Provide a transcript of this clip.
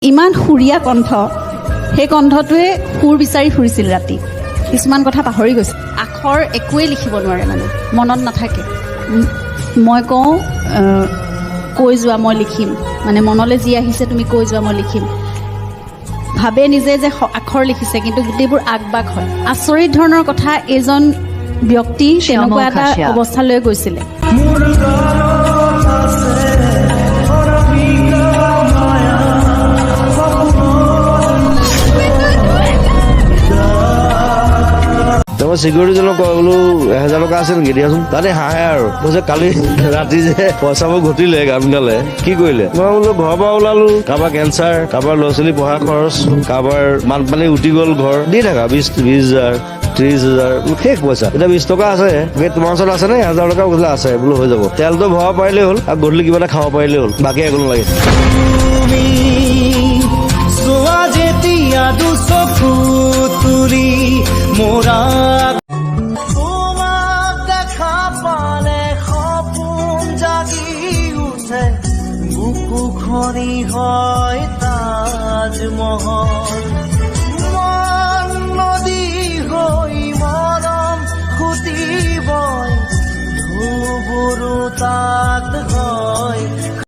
ইমান সুৰীয়া কণ্ঠ, সেই কণ্ঠটোৱে সুৰ বিচাৰি ফুৰিছিল ৰাতি। কিছুমান কথা পাহৰি গৈছে, আখৰ একোৱেই লিখিব নোৱাৰে, মানে মনত নাথাকে। মই কওঁ কৈ যোৱা মই লিখিম, মানে মনলৈ যি আহিছে তুমি কৈ যোৱা মই লিখিম। ভাবে নিজে যে আখৰ লিখিছে, কিন্তু গোটেইবোৰ আগবাগ হয়। আচৰিত ধৰণৰ কথা এজন ব্যক্তি তেনেকুৱা এটা অৱস্থালৈ গৈছিলে। চিকিউৰিটিজনক কয় বোলো 1000 টকা আছে নেকি দিয়াচোন, তাতে হাঁহে আৰু কৈছে কালি ৰাতি যে পইচাবোৰ ঘটিলে গান গালে কি কৰিলে। মই বোলো ঘৰৰ পৰা ওলালো, কাৰোবাৰ কেঞ্চাৰ, কাৰোবাৰ ল'ৰা ছোৱালী পঢ়া খৰচ, কাৰোবাৰ বানপানী উটি গ'ল, ঘৰ দি থাকা 20,000 30,000 শেষ পইচা। এতিয়া 20 টকা আছে, তোমাৰ ওচৰত আছে নে? 1000 টকা বোলে আছে, বোলো হৈ যাব। তেলটো ভৰাব পাৰিলেই হ'ল আৰু গধূলি কিবা এটা খাব পাৰিলেই হ'ল, বাকী একো নালাগে। বুকুখনি হয় তাজমহল, মন নদী হৈ মৰম খুটিবই ধুবুৰু